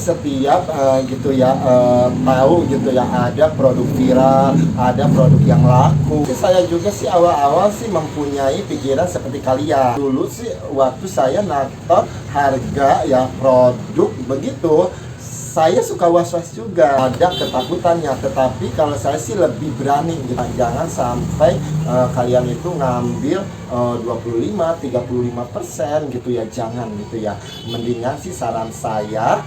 Setiap gitu ya tahu gitu ya ada produk viral, ada produk yang laku. Saya juga sih awal-awal sih mempunyai pikiran seperti kalian. Dulu sih waktu saya nator harga ya produk begitu, saya suka was-was juga, ada ketakutannya. Tetapi kalau saya sih lebih berani gitu. Jangan sampai kalian itu ngambil 25-35% gitu ya, jangan gitu ya. Mendingan sih saran saya,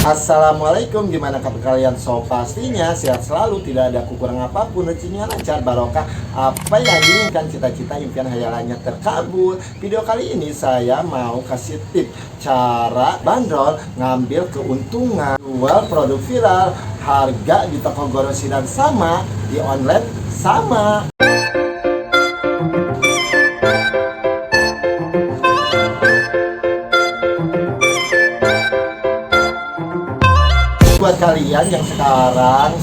Assalamualaikum, gimana kabar kalian? So pastinya sehat selalu, tidak ada kekurangan apapun, rezekinya lancar, barokah. Apa yang diinginkan, cita-cita, impian, hayalannya terkabul. Video kali ini saya mau kasih tip cara bandrol ngambil keuntungan jual produk viral, harga di toko grosiran sama, di online sama. Buat kalian yang sekarang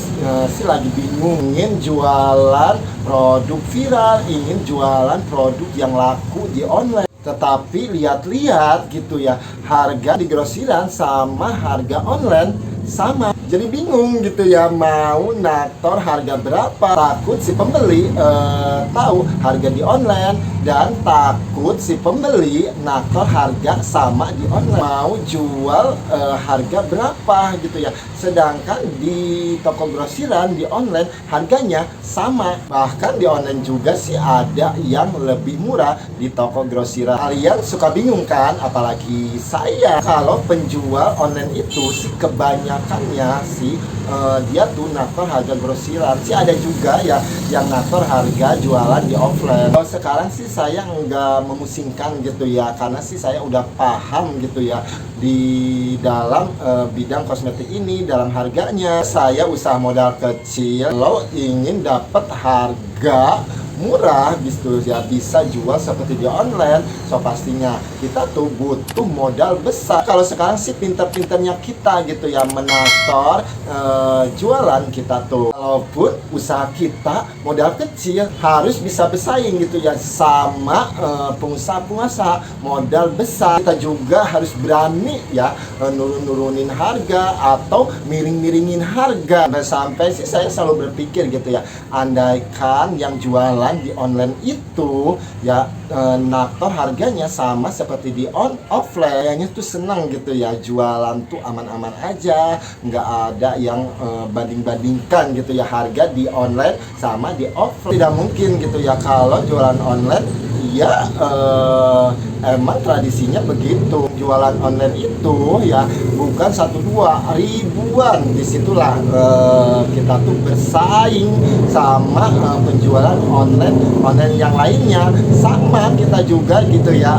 sih lagi bingung, ingin jualan produk viral, ingin jualan produk yang laku di online, tetapi lihat-lihat gitu ya, harga di grosiran sama harga online sama, jadi bingung gitu ya, mau nator harga berapa. Takut si pembeli tahu harga di online, dan takut si pembeli nator harga sama di online, mau jual harga berapa gitu ya, sedangkan di toko grosiran di online harganya sama. Bahkan di online juga sih ada yang lebih murah di toko grosiran. Kalian suka bingung kan, apalagi saya. Kalau penjual online itu sih kebanyakannya sih dia tuh nator harga grosiran. Sih ada juga ya yang nator harga jualan di offline. Kalau sekarang sih saya nggak memusingkan gitu ya, karena sih saya udah paham gitu ya di dalam bidang kosmetik ini, dalam harganya. Saya usaha modal kecil, kalau ingin dapat harga murah gitu ya, bisa jual seperti di online. So pastinya kita tuh butuh modal besar. Kalau sekarang sih pinter-pinternya kita gitu ya menator jualan kita tuh. Walaupun usaha kita modal kecil, harus bisa bersaing gitu ya sama pengusaha-pengusaha modal besar. Kita juga harus berani ya nurunin harga atau miring-miringin harga. Sampai sih saya selalu berpikir gitu ya, andaikan yang jualan di online itu ya nator harganya sama seperti di offline, kayaknya tuh seneng gitu ya, jualan tuh aman-aman aja, nggak ada yang banding-bandingkan gitu ya, harga di online sama di offline. Tidak mungkin gitu ya kalau jualan online ya emang tradisinya begitu. Jualan online itu ya bukan 1-2, ribuan. Disitulah kita tuh bersaing sama penjualan online yang lainnya. Sama kita juga gitu ya,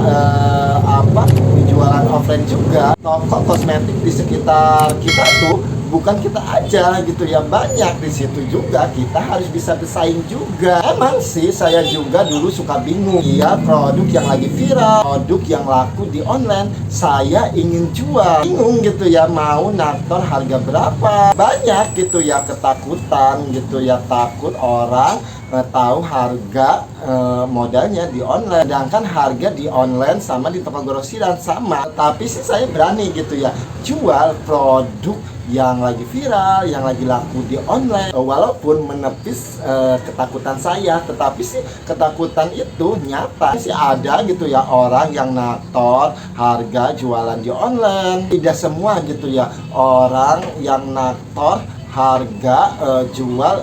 jualan offline juga. Toko kosmetik di sekitar kita tuh bukan kita aja gitu ya, banyak di situ juga. Kita harus bisa bersaing juga. Emang sih saya juga dulu suka bingung ya, produk yang lagi viral, produk yang laku di online, saya ingin jual, bingung gitu ya, mau nator harga berapa. Banyak gitu ya ketakutan gitu ya, takut orang tahu harga modalnya di online, sedangkan harga di online sama di toko grosiran sama. Tapi sih saya berani gitu ya jual produk yang lagi viral, yang lagi laku di online, walaupun menepis ketakutan saya. Tetapi sih ketakutan itu nyata sih ada gitu ya, orang yang nator harga jualan di online. Tidak semua gitu ya orang yang nator harga jual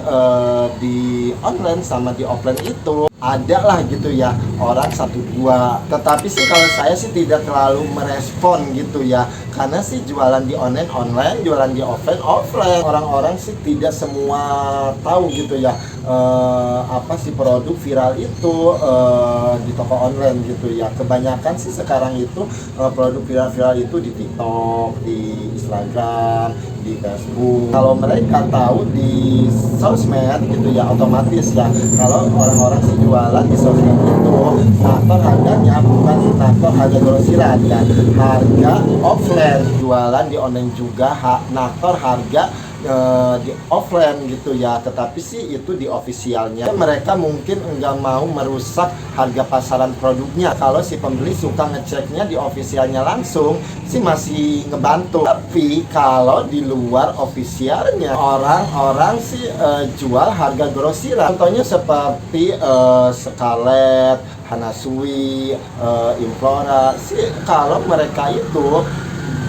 di online sama di offline itu. Ada lah gitu ya orang 1-2. Tetapi sih kalau saya sih tidak terlalu merespon gitu ya, karena sih jualan di online, jualan di offline. Orang-orang sih tidak semua tahu gitu ya apa sih produk viral itu di toko online gitu ya. Kebanyakan sih sekarang itu produk viral itu di TikTok, di Instagram, di Facebook. Kalau mereka tahu di sosmed gitu ya, otomatis ya kalau orang-orang sih jualan di sosmed itu nator harganya bukan nator harga grosiran ya, harga offline. Jualan di online juga nator harga di offline gitu ya, tetapi sih itu di officialnya. Mereka mungkin nggak mau merusak harga pasaran produknya. Kalau si pembeli suka ngeceknya di officialnya langsung sih masih ngebantu. Tapi kalau di luar officialnya, orang-orang sih jual harga grosiran. Contohnya seperti Scarlett, Hana Sui, Inflora sih, kalau mereka itu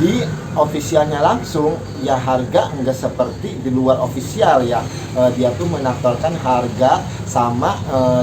di officialnya langsung ya harga enggak seperti di luar official ya. Dia tuh menaftarkan harga sama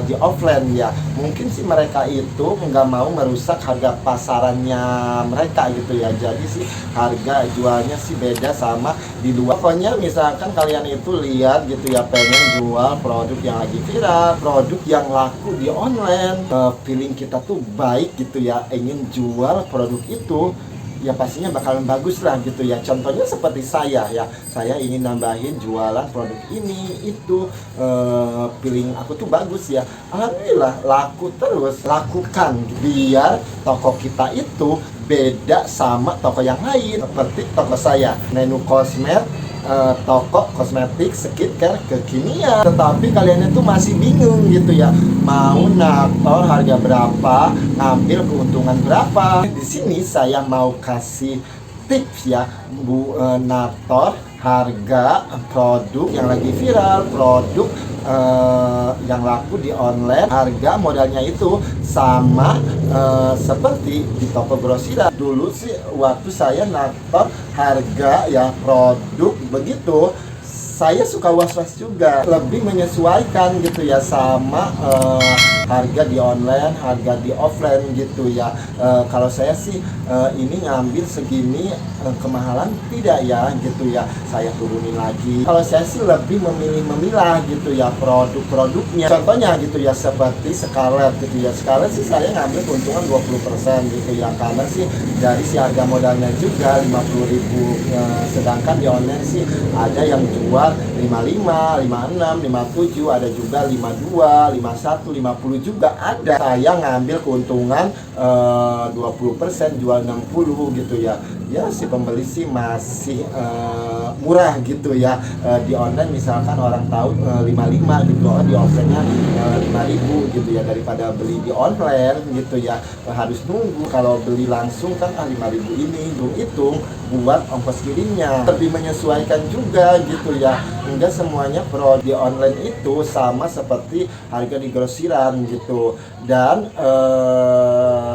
di offline ya. Mungkin sih mereka itu nggak mau merusak harga pasarannya mereka gitu ya. Jadi sih harga jualnya sih beda sama di luar. Pokoknya misalkan kalian itu lihat gitu ya, pengen jual produk yang lagi viral, produk yang laku di online, feeling kita tuh baik gitu ya, ingin jual produk itu, ya pastinya bakalan bagus lah gitu ya. Contohnya seperti saya ya, saya ingin nambahin jualan produk ini itu, feeling aku tuh bagus ya, alhamdulillah laku terus. Lakukan biar toko kita itu beda sama toko yang lain. Seperti toko saya, Nenu Cosmed, toko kosmetik, skincare, kekinian. Tetapi kalian itu masih bingung gitu ya, mau nator harga berapa, ngambil keuntungan berapa. Di sini saya mau kasih tips ya, nator harga produk yang lagi viral, produk yang laku di online, harga modalnya itu sama seperti di toko grosiran. Dulu sih waktu saya nator harga ya produk begitu, saya suka was-was juga, lebih menyesuaikan gitu ya sama harga di online, harga di offline gitu ya. Kalau saya sih ini ngambil segini, kemahalan tidak ya gitu ya, saya turunin lagi. Kalau saya sih lebih memilah gitu ya produk-produknya. Contohnya gitu ya, seperti Scarlett gitu ya. Scarlett sih saya ngambil keuntungan 20% gitu ya, karena sih dari si harga modalnya juga 50.000, sedangkan di online sih ada yang jual 55, 56, 57, ada juga 52, 51, 50 juga ada. Saya ngambil keuntungan 20%, jual 60 gitu ya. Ya si pembeli sih masih murah gitu ya. Di online misalkan orang tahu 55 gitu, di offline-nya 5.000 gitu ya, daripada beli di online gitu ya, harus nunggu. Kalau beli langsung kan 5.000 ini hitung buat ongkos kirimnya, lebih menyesuaikan juga gitu ya. Enggak semuanya produk di online itu sama seperti harga di grosiran gitu, dan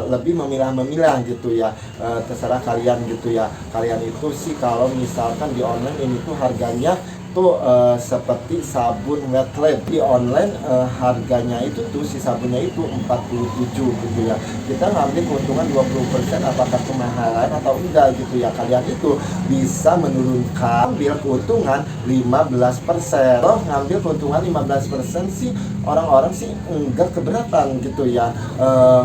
lebih memilah-memilah gitu ya. Terserah kalian gitu ya. Kalian itu sih kalau misalkan di online ini tuh harganya tuh seperti sabun wet lab di online, harganya itu tuh si sabunnya itu 47 gitu ya. Kita ngambil keuntungan 20%, apakah kemahalan atau enggak gitu ya. Kalian itu bisa menurunkan, ambil keuntungan 15%. Oh, ngambil keuntungan 15% sih orang-orang sih enggak keberatan gitu ya.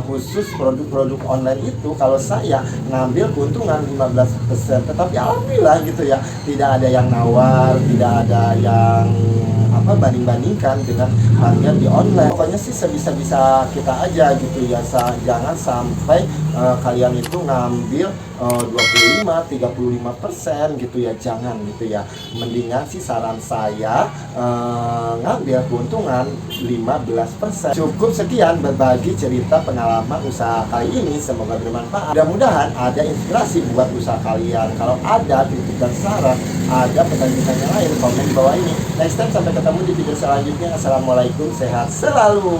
Khusus produk-produk online itu kalau saya ngambil keuntungan 15%, tetapi alhamdulillah gitu ya, tidak ada yang nawar, tidak ada yang banding-bandingkan dengan harga di online. Pokoknya sih sebisa-bisa kita aja gitu ya. Jangan sampai kalian itu ngambil 25, 35% gitu ya, jangan gitu ya. Mendingan sih saran saya ngambil keuntungan 15%. Cukup sekian berbagi cerita pengalaman usaha kali ini, semoga bermanfaat. Mudah-mudahan ada inspirasi buat usaha kalian. Kalau ada kritik dan saran, ada pertanyaan lain, komen di bawah ini. Next time, sampai ketemu di video selanjutnya. Assalamualaikum, sehat selalu.